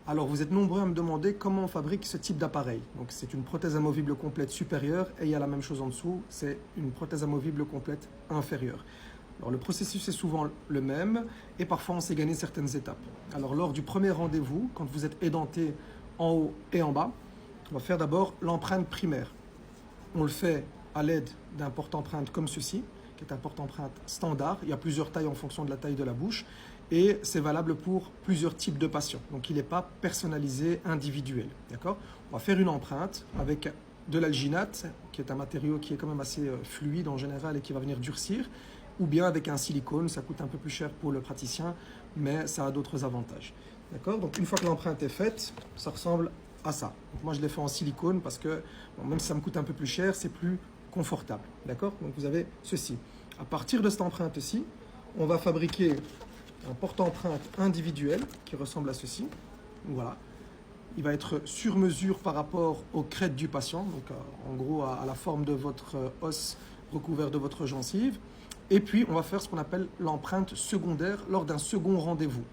Alors, vous êtes nombreux à me demander comment on fabrique ce type d'appareil. Donc, c'est une prothèse amovible complète supérieure et il y a la même chose en dessous, c'est une prothèse amovible complète inférieure. Alors, le processus est souvent le même et parfois on sait gagner certaines étapes. Alors, lors du premier rendez-vous, quand vous êtes édenté en haut et en bas, on va faire d'abord l'empreinte primaire. On le fait à l'aide d'un porte-empreinte comme ceci, qui est un porte-empreinte standard. Il y a plusieurs tailles en fonction de la taille de la bouche et c'est valable pour plusieurs types de patients. Donc il n'est pas personnalisé, individuel. D'accord ? On va faire une empreinte avec de l'alginate, qui est un matériau qui est quand même assez fluide en général et qui va venir durcir, ou bien avec un silicone. Ça coûte un peu plus cher pour le praticien, mais ça a d'autres avantages. D'accord ? Donc une fois que l'empreinte est faite, ça ressemble à ça. Donc moi je l'ai fait en silicone parce que bon, même si ça me coûte un peu plus cher, c'est plus confortable. D'accord ? Donc vous avez ceci. À partir de cette empreinte-ci, on va fabriquer un porte-empreinte individuel qui ressemble à ceci. Voilà. Il va être sur mesure par rapport aux crêtes du patient, donc en gros à la forme de votre os recouvert de votre gencive. Et puis on va faire ce qu'on appelle l'empreinte secondaire lors d'un second rendez-vous.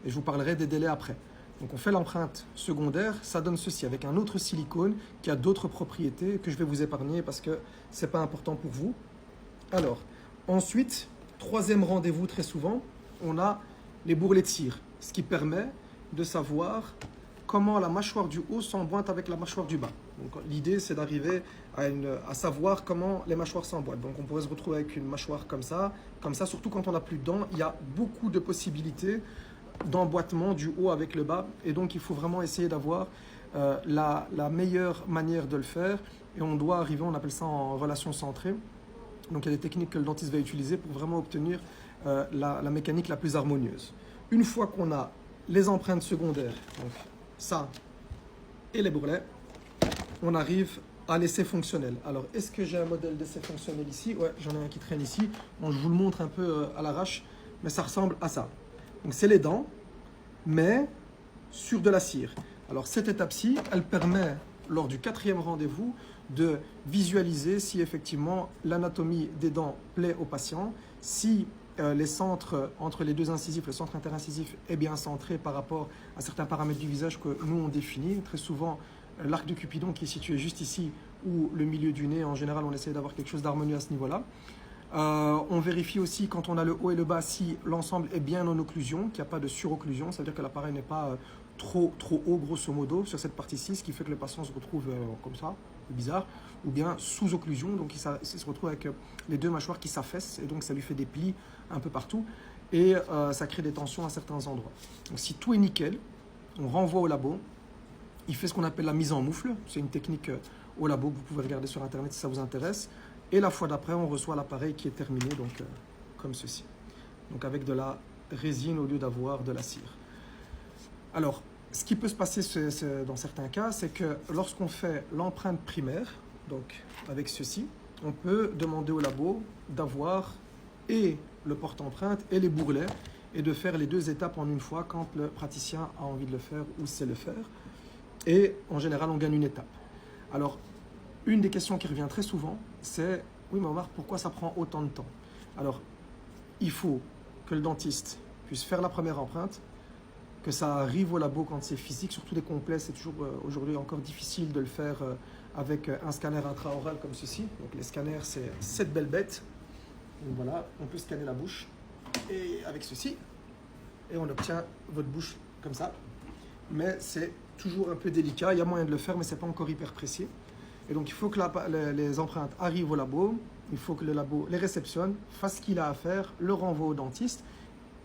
Et je vous parlerai des délais après. Donc on fait l'empreinte secondaire, ça donne ceci avec un autre silicone qui a d'autres propriétés que je vais vous épargner parce que ce n'est pas important pour vous. Alors, ensuite, troisième rendez-vous très souvent, on a les bourrelets de cire, ce qui permet de savoir comment la mâchoire du haut s'emboîte avec la mâchoire du bas. Donc l'idée c'est d'arriver à savoir comment les mâchoires s'emboîtent. Donc on pourrait se retrouver avec une mâchoire comme ça, surtout quand on n'a plus de dents, il y a beaucoup de possibilités d'emboîtement du haut avec le bas et donc il faut vraiment essayer d'avoir la meilleure manière de le faire et on doit arriver, on appelle ça en relation centrée. Donc il y a des techniques que le dentiste va utiliser pour vraiment obtenir la mécanique la plus harmonieuse. Une fois qu'on a les empreintes secondaires, donc ça et les bourrelets, on arrive à l'essai fonctionnel. Alors est-ce que j'ai un modèle d'essai fonctionnel ici? Ouais, j'en ai un qui traîne ici. Bon, je vous le montre un peu à l'arrache, mais ça ressemble à ça. Donc c'est les dents, mais sur de la cire. Alors cette étape-ci, elle permet, lors du quatrième rendez-vous, de visualiser si effectivement l'anatomie des dents plaît au patient, si les centres entre les deux incisifs, le centre interincisif est bien centré par rapport à certains paramètres du visage que nous on définit. Très souvent, l'arc de Cupidon qui est situé juste ici ou le milieu du nez, en général on essaie d'avoir quelque chose d'harmonieux à ce niveau-là. On vérifie aussi quand on a le haut et le bas si l'ensemble est bien en occlusion, qu'il n'y a pas de surocclusion, c'est-à-dire que l'appareil n'est pas trop haut grosso modo sur cette partie-ci, ce qui fait que le patient se retrouve comme ça, c'est bizarre, ou bien sous occlusion, donc il se retrouve avec les deux mâchoires qui s'affaissent et donc ça lui fait des plis un peu partout et ça crée des tensions à certains endroits. Donc si tout est nickel, on renvoie au labo, il fait ce qu'on appelle la mise en moufle, c'est une technique au labo que vous pouvez regarder sur internet si ça vous intéresse. Et la fois d'après, on reçoit l'appareil qui est terminé, donc comme ceci. Donc avec de la résine au lieu d'avoir de la cire. Alors, ce qui peut se passer dans certains cas, c'est que lorsqu'on fait l'empreinte primaire, donc avec ceci, on peut demander au labo d'avoir et le porte-empreinte et les bourrelets et de faire les deux étapes en une fois quand le praticien a envie de le faire ou sait le faire. Et en général, on gagne une étape. Alors, une des questions qui revient très souvent, c'est « Oui, mais Omar, pourquoi ça prend autant de temps ?» Alors, il faut que le dentiste puisse faire la première empreinte, que ça arrive au labo quand c'est physique, surtout les complets, c'est toujours aujourd'hui encore difficile de le faire avec un scanner intraoral comme ceci. Donc les scanners, c'est cette belle bête. Donc voilà, on peut scanner la bouche et avec ceci, et on obtient votre bouche comme ça. Mais c'est toujours un peu délicat, il y a moyen de le faire, mais c'est pas encore hyper précis. Et donc, il faut que les empreintes arrivent au labo, il faut que le labo les réceptionne, fasse ce qu'il a à faire, le renvoie au dentiste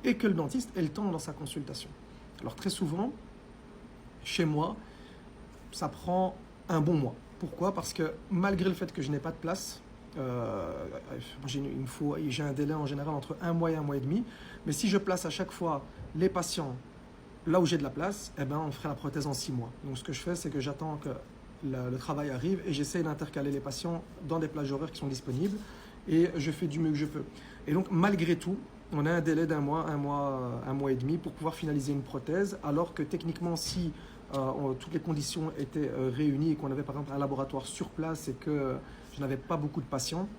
et que le dentiste ait le temps dans sa consultation. Alors, très souvent, chez moi, ça prend un bon mois. Pourquoi? Parce que malgré le fait que je n'ai pas de place, j'ai un délai en général entre un mois et un mois et demi, mais si je place à chaque fois les patients là où j'ai de la place, eh ben, on ferait la prothèse en 6 mois. Donc, ce que je fais, c'est que j'attends que le travail arrive et j'essaie d'intercaler les patients dans des plages horaires qui sont disponibles et je fais du mieux que je peux. Et donc malgré tout, on a un délai d'un mois, un mois et demi pour pouvoir finaliser une prothèse, alors que techniquement si toutes les conditions étaient réunies et qu'on avait par exemple un laboratoire sur place et que je n'avais pas beaucoup de patients,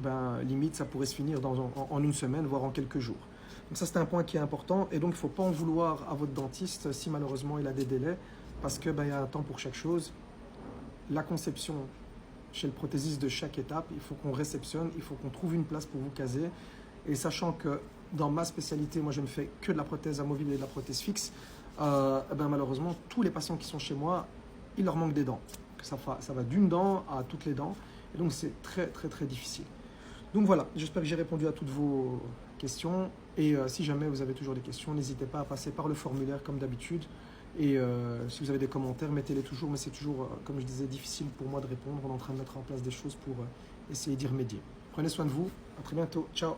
ben, limite ça pourrait se finir en une semaine, voire en quelques jours. Donc ça, c'est un point qui est important. Et donc, il ne faut pas en vouloir à votre dentiste si malheureusement il a des délais, parce qu'il y a un temps pour chaque chose. La conception chez le prothésiste de chaque étape, il faut qu'on réceptionne, il faut qu'on trouve une place pour vous caser. Et sachant que dans ma spécialité, moi, je ne fais que de la prothèse amovible et de la prothèse fixe, malheureusement, tous les patients qui sont chez moi, il leur manque des dents. Ça va d'une dent à toutes les dents. Et donc, c'est très, très, très difficile. Donc voilà, j'espère que j'ai répondu à toutes vos questions. Et si jamais vous avez toujours des questions, n'hésitez pas à passer par le formulaire comme d'habitude. Et si vous avez des commentaires, mettez-les toujours. Mais c'est toujours, comme je disais, difficile pour moi de répondre. On est en train de mettre en place des choses pour essayer d'y remédier. Prenez soin de vous. À très bientôt. Ciao.